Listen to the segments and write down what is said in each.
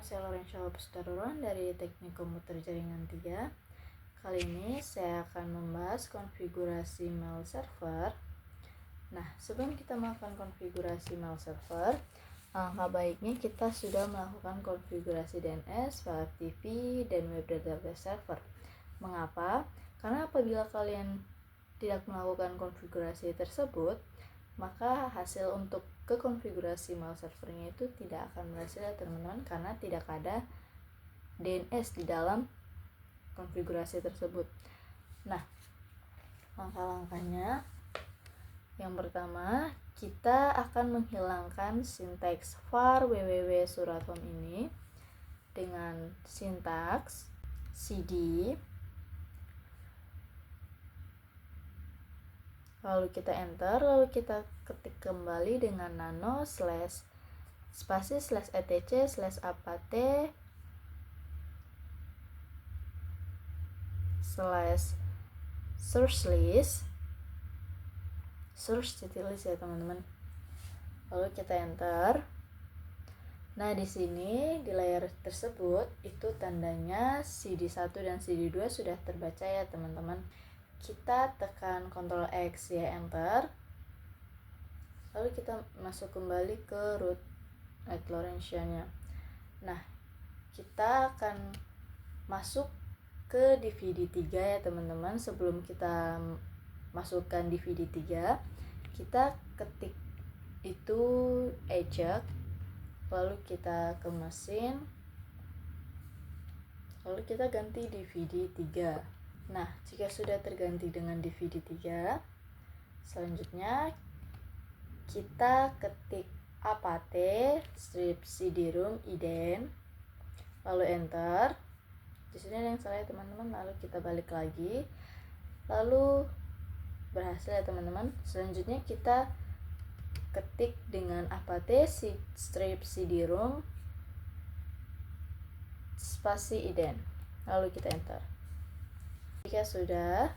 saya Lorenza Pustaruran dari Teknik Komputer Jaringan 3. Kali ini saya akan membahas konfigurasi mail server. Nah, sebelum kita melakukan konfigurasi mail server, alangkah baiknya kita sudah melakukan konfigurasi DNS, file FTP, dan web database server. Mengapa? Karena apabila kalian tidak melakukan konfigurasi tersebut, maka hasil untuk kekonfigurasi mail servernya itu tidak akan berhasil ya teman-teman, karena tidak ada DNS di dalam konfigurasi tersebut. Nah, langkah-langkahnya, yang pertama kita akan menghilangkan sintaks var www.suratom ini dengan sintaks cd, lalu kita enter, lalu kita ketik kembali dengan nano slash spasi slash etc slash apt slash search list ya teman-teman. Lalu kita enter. Nah, di sini di layar tersebut itu tandanya CD1 dan CD2 sudah terbaca ya teman-teman. Kita tekan Ctrl X ya, enter. Lalu kita masuk kembali ke root Lorenza-nya. Nah, kita akan masuk ke DVD 3 ya teman-teman. Sebelum kita masukkan DVD 3, kita ketik itu eject, lalu kita ke mesin, lalu kita ganti DVD 3. Nah, jika sudah terganti dengan DVD 3, selanjutnya kita ketik apt strip cd-rom ident, lalu enter. Di sini ada yang salah ya teman-teman, lalu kita balik lagi, lalu berhasil ya teman-teman. Selanjutnya kita ketik dengan apt strip cd-rom spasi ident, lalu kita enter. Jika sudah,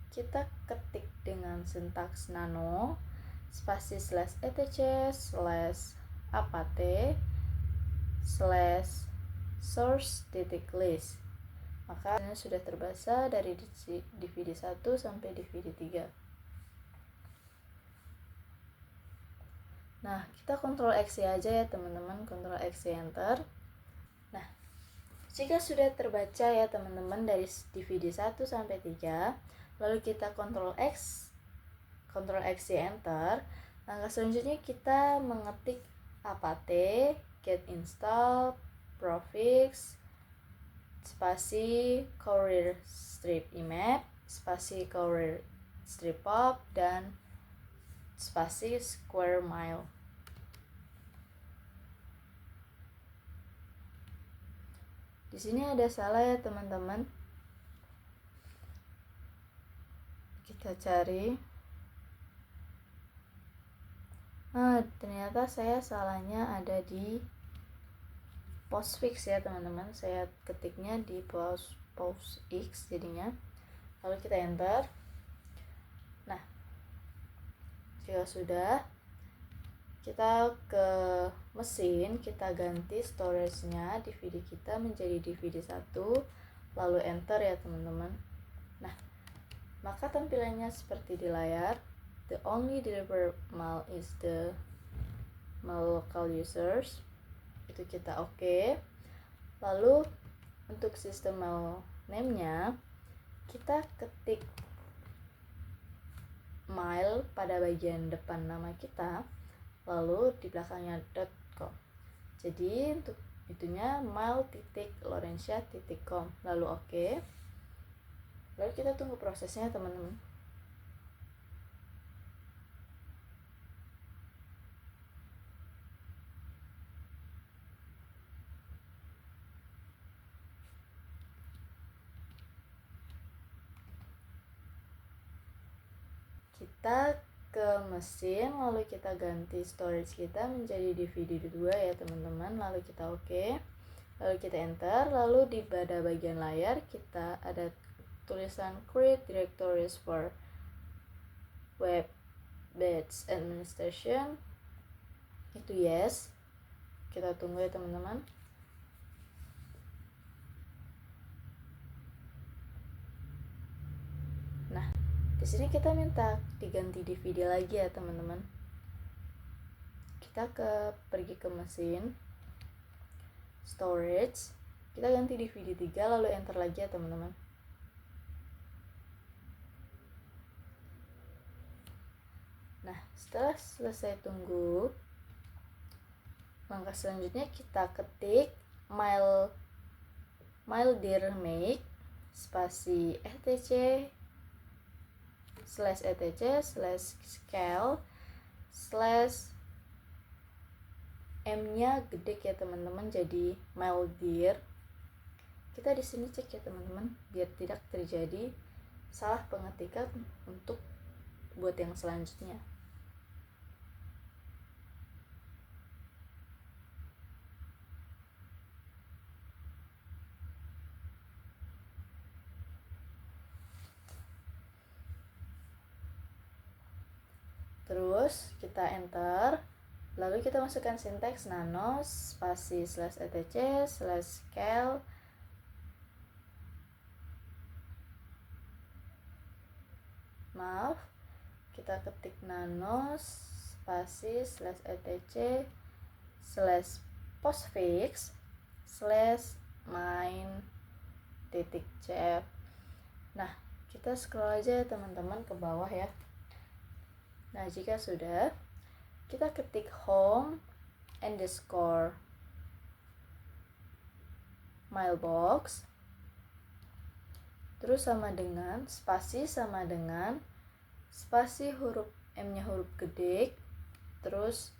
kita ketik dengan sintaks nano spasi slash etc slash apt slash source titik list. Maka ini sudah terbaca dari DVD 1 sampai DVD 3. Nah, kita Ctrl X aja ya teman-teman, Ctrl X enter. Nah, jika sudah terbaca ya teman-teman dari DVD 1 sampai 3, lalu kita Ctrl X enter. Langkah selanjutnya kita mengetik apt get install profix spasi courier strip image spasi courier strip pop dan spasi square mile. Di sini ada salah ya teman-teman. Kita cari. Nah, ternyata saya salahnya ada di postfix ya teman-teman. Saya ketiknya di postfix jadinya. Lalu kita enter. Nah, jika sudah, kita ke mesin, kita ganti storage-nya DVD kita menjadi DVD 1, lalu enter ya teman-teman. Nah, maka tampilannya seperti di layar. The only deliver mail is the mail local users. Itu kita oke. Lalu untuk sistem mail name-nya, kita ketik mail pada bagian depan nama kita, lalu di belakangnya .com. Jadi untuk itunya mail.lorenza.com, lalu oke. Lalu kita tunggu prosesnya teman-teman. Kita ke mesin, lalu kita ganti storage kita menjadi DVD 2 ya teman-teman, lalu kita oke. Lalu kita enter, lalu di pada bagian layar kita ada tulisan create directories for web based administration. itu yes. Kita tunggu ya teman-teman. Nah, di sini kita minta diganti DVD lagi ya teman-teman. Kita pergi ke mesin storage, kita ganti DVD 3 lalu enter lagi ya teman-teman. Nah, setelah selesai tunggu, langkah selanjutnya kita ketik MyLeader make spasi etc/scale/ M-nya gede ya teman-teman, jadi MyLeader. Kita di sini cek ya teman-teman biar tidak terjadi salah pengetikan untuk buat yang selanjutnya. Terus kita enter, lalu kita masukkan sinteks nano spasi /etc/scale kita ketik nano spasi /etc/postfix/main.cf. Nah, kita scroll aja teman-teman ke bawah ya. Nah, jika sudah, kita ketik home underscore mailbox, terus sama dengan spasi huruf M-nya huruf gede, terus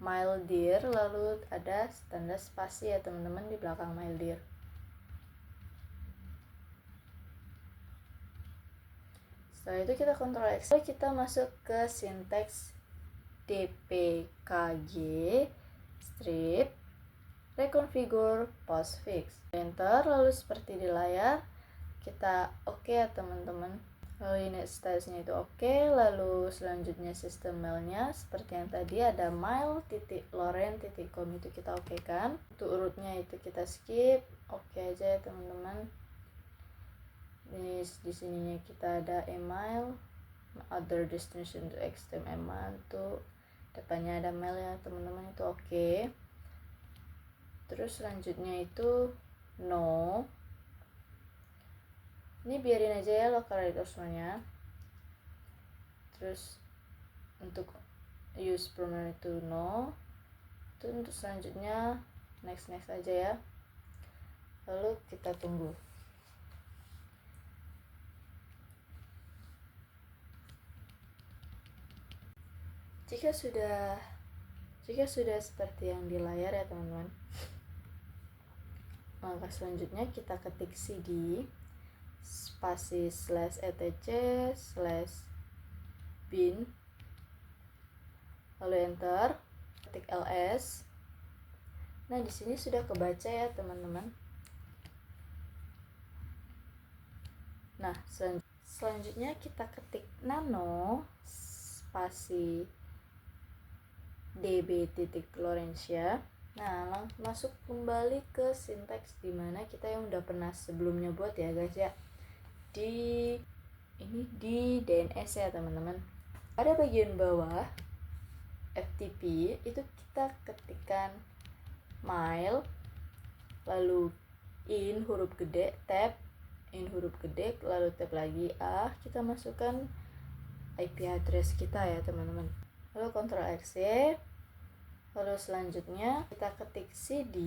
MyLeader, lalu ada tanda spasi ya teman-teman di belakang MyLeader. Setelah itu kita Ctrl X, kita masuk ke sinteks dpkg strip reconfigure postfix, enter, lalu seperti di layar kita oke ya teman-teman. Lalu ini statusnya itu oke. Lalu selanjutnya sistem mailnya seperti yang tadi ada mail.loren.com, itu kita oke kan. Untuk urutnya itu kita skip, oke aja ya teman-teman. Di sininya kita ada email, other destination to extend email, tuh depannya ada mail ya teman-teman, itu oke. Terus selanjutnya itu no, ini biarin aja ya local resource-nya. Terus untuk use permanent itu no, itu untuk selanjutnya next aja ya. Lalu kita tunggu. Jika sudah seperti yang di layar ya teman-teman, langkah selanjutnya kita ketik cd spasi /etc/bin, lalu enter, ketik ls. Nah, di sini sudah kebaca ya teman-teman. Nah, selanjutnya kita ketik nano spasi db.lorensia. Nah, masuk kembali ke sinteks dimana kita yang udah pernah sebelumnya buat ya guys ya, di DNS ya teman-teman. Pada bagian bawah FTP itu kita ketikkan mail, lalu in huruf gede, tab in huruf gede, lalu tab lagi kita masukkan IP address kita ya teman-teman. Lalu Ctrl X, lalu selanjutnya kita ketik cd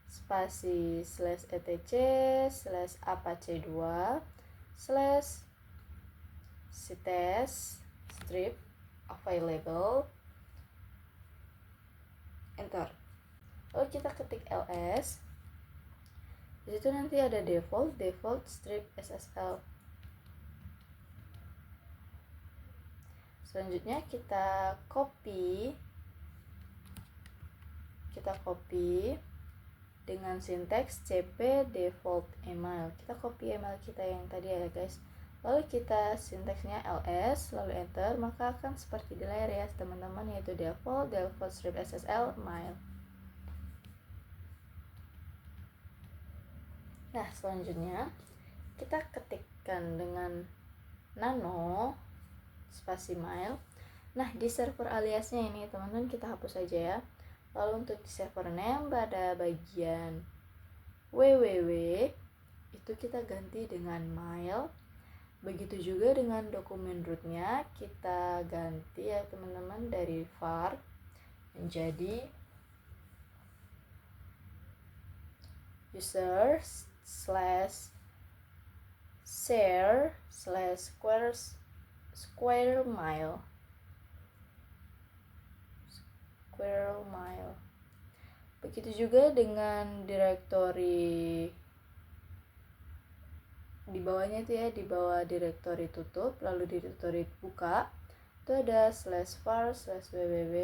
spasi /etc/apache2 /cites strip available, enter. Lalu kita ketik ls. Di situ nanti ada default strip ssl. Selanjutnya kita copy dengan sinteks cp default email. Kita copy email kita yang tadi ya guys, Lalu kita sintaksnya ls, lalu enter, maka akan seperti di layar ya teman-teman, yaitu default strip SSL mail. Nah, selanjutnya kita ketikkan dengan nano spasi mail. Nah, di server aliasnya ini teman-teman kita hapus saja ya. Lalu untuk di server name pada bagian www itu kita ganti dengan mail. Begitu juga dengan dokumen rootnya kita ganti ya teman-teman, dari var menjadi user slash share slash square mile. Begitu juga dengan directory di bawahnya itu ya, di bawah directory tutup, lalu directory buka itu ada /var /www.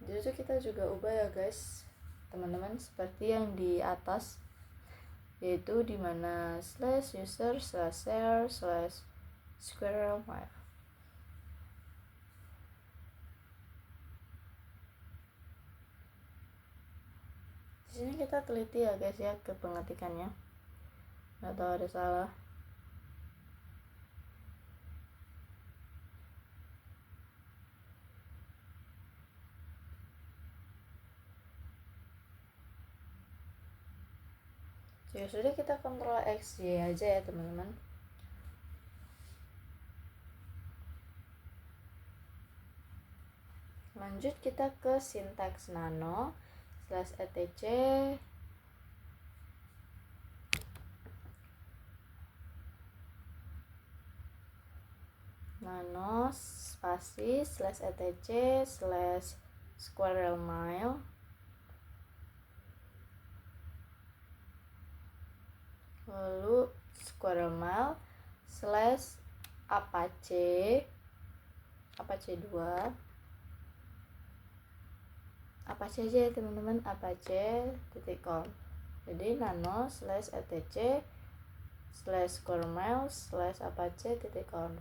Jadi itu kita juga ubah ya guys teman-teman, seperti yang di atas, yaitu dimana /user /share /square mile. Di sini kita teliti ya guys ya ke pengetikannya, nggak tahu ada salah. Ya sudah, kita kontrol X Y aja ya teman-teman. Lanjut kita ke sintaks nano /etc nano spasi /etc /square mile, lalu square mile /apache 2 apache aja ya teman-teman, apache.com. Jadi nano /etc /square mile /apache.com.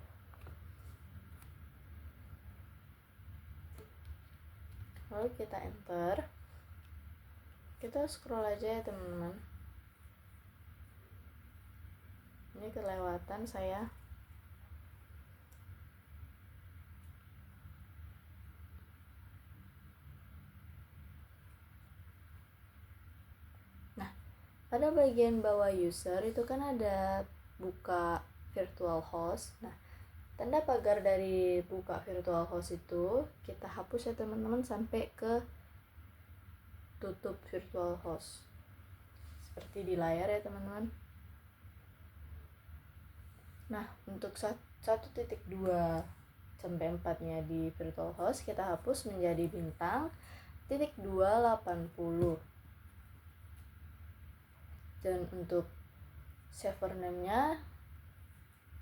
Lalu kita enter, kita scroll aja ya teman-teman. Ini kelewatan saya. Nah, pada bagian bawah user itu kan ada buka virtual host. Nah, tanda pagar dari buka virtual host itu kita hapus ya teman-teman sampai ke tutup virtual host, seperti di layar ya teman-teman. Nah, untuk 1.2 sampai 4-nya di virtual host kita hapus menjadi bintang .280. Dan untuk server name-nya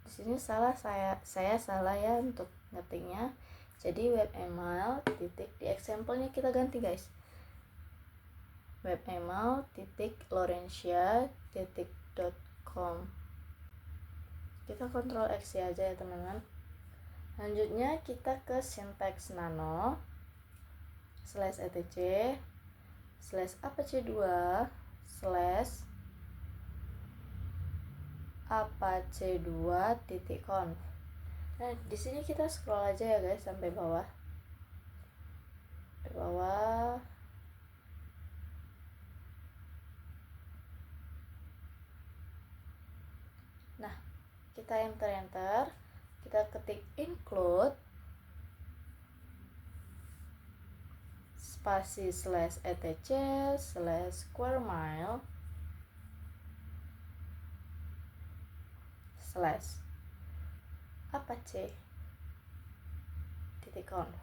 di sini salah, saya salah ya untuk ngetiknya. Jadi webemail di example-nya kita ganti guys. webemail.laurentia.com. Kita kontrol X aja ya teman-teman. Lanjutnya kita ke sintaks nano /etc /apache 2 /apache2.conf. Nah, di sini kita scroll aja ya guys sampai bawah. Nah, kita enter, kita ketik include spasi /etc /square mile /apache.conf.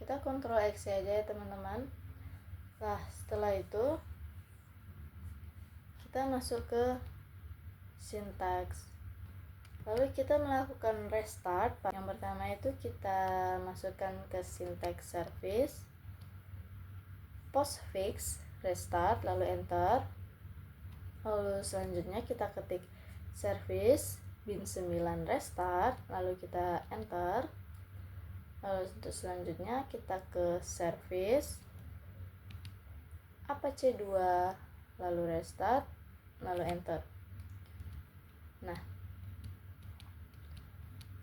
Kita kontrol X aja ya teman-teman. Nah, setelah itu kita masuk ke sintaks Lalu kita melakukan restart. Yang pertama itu kita masukkan ke syntax service, postfix, restart, lalu enter. Lalu selanjutnya kita ketik service bin 9 restart, lalu kita enter. Lalu untuk selanjutnya kita ke service apache 2, lalu restart, lalu enter. Nah,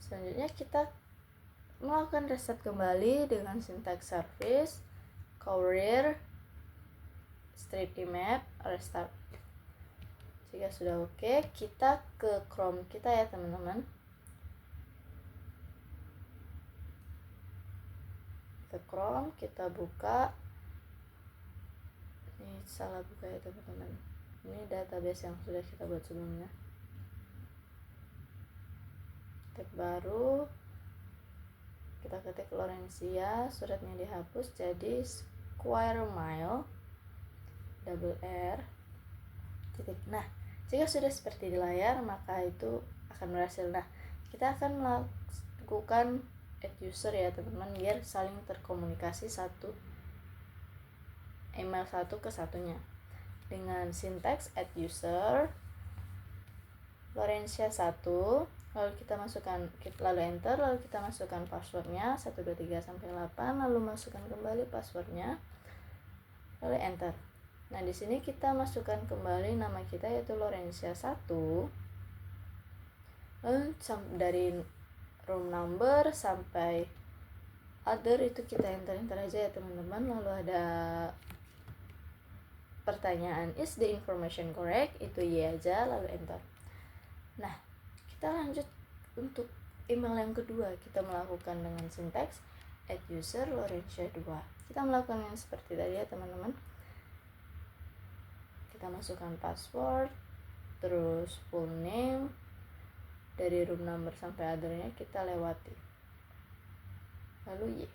selanjutnya kita melakukan restart kembali dengan syntax service courier strip map restart. Jika sudah oke, kita ke Chrome kita ya teman-teman. Ke Chrome kita buka. Ini salah buka ya teman-teman. Ini database yang sudah kita buat sebelumnya. Tab baru, kita ketik Laurencia, suratnya dihapus jadi square mile double R titik. Nah, jika sudah seperti di layar maka itu akan berhasil. Nah, kita akan melakukan add user ya teman-teman, biar saling terkomunikasi satu email satu ke satunya dengan syntax add user Laurencia 1, lalu kita masukkan, lalu enter, lalu kita masukkan passwordnya 123 sampai 8, lalu masukkan kembali passwordnya, lalu enter. Nah, di sini kita masukkan kembali nama kita yaitu Laurencia 1. Lalu dari room number sampai other itu kita enter aja ya teman-teman. Lalu ada pertanyaan is the information correct, itu iya aja, lalu enter. Nah, kita lanjut untuk email yang kedua. Kita melakukan dengan syntax add user Laurencia 2. Kita melakukan yang seperti tadi ya teman-teman. Kita masukkan password, terus full name, dari room number sampai othernya kita lewati, lalu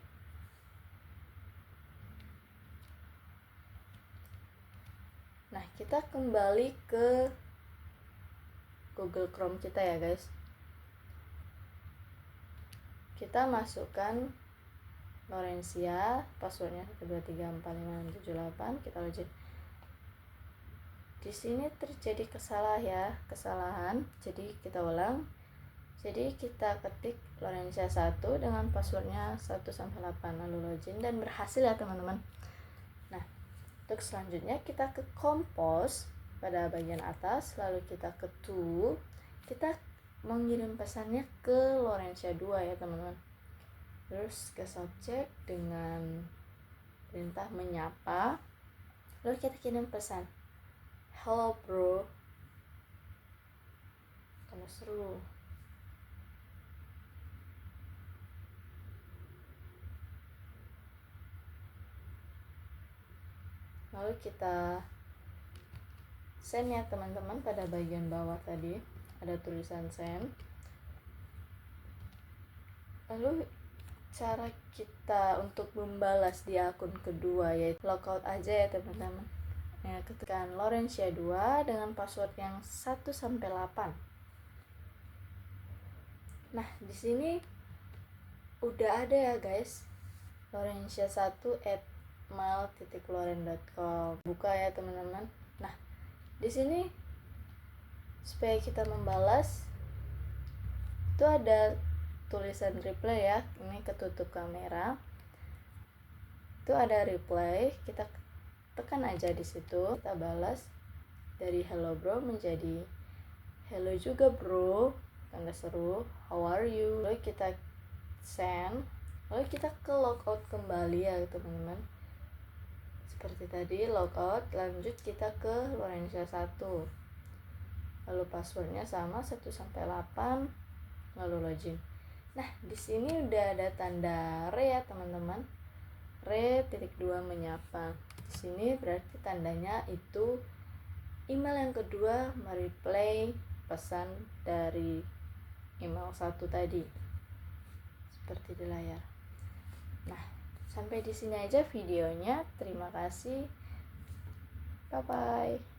Nah, kita kembali ke Google Chrome kita ya guys. Kita masukkan Laurencia, passwordnya 1234567, kita login. Di sini terjadi kesalahan. Jadi kita ulang. Jadi kita ketik Laurencia 1 dengan passwordnya 1 sampai 8, lalu login dan berhasil ya teman-teman. Nah, untuk selanjutnya kita ke compose pada bagian atas, lalu kita ke to, kita mengirim pesannya ke Laurencia 2 ya teman-teman. Terus ke subject dengan perintah menyapa, lalu kita kirim pesan, hello bro, kamu seru. Lalu kita send ya teman-teman. Pada bagian bawah tadi ada tulisan send. Lalu cara kita untuk membalas di akun kedua yaitu logout aja ya teman-teman. Ya, ketikkan Laurencia 2 dengan password yang 1 sampai 8. Nah, di sini udah ada ya guys. Laurencia 1 @mail.lauren.com. Buka ya teman-teman. Nah, di sini supaya kita membalas itu ada tulisan reply ya. Ini ketutup kamera. Itu ada reply, kita tekan aja di situ. Kita balas dari hello bro menjadi hello juga bro, tanda seru, how are you. Lalu kita send, lalu kita ke logout kembali ya teman-teman. Seperti tadi logout, lanjut kita ke Laurencia 1. Lalu passwordnya sama 1 sampai 8, lalu login. Nah, di sini udah ada tanda re ya teman-teman. Re.2 menyapa. Di sini berarti tandanya itu email yang kedua mereply pesan dari email 1 tadi. Seperti di layar. Nah, sampai di sini aja videonya. Terima kasih. Bye bye.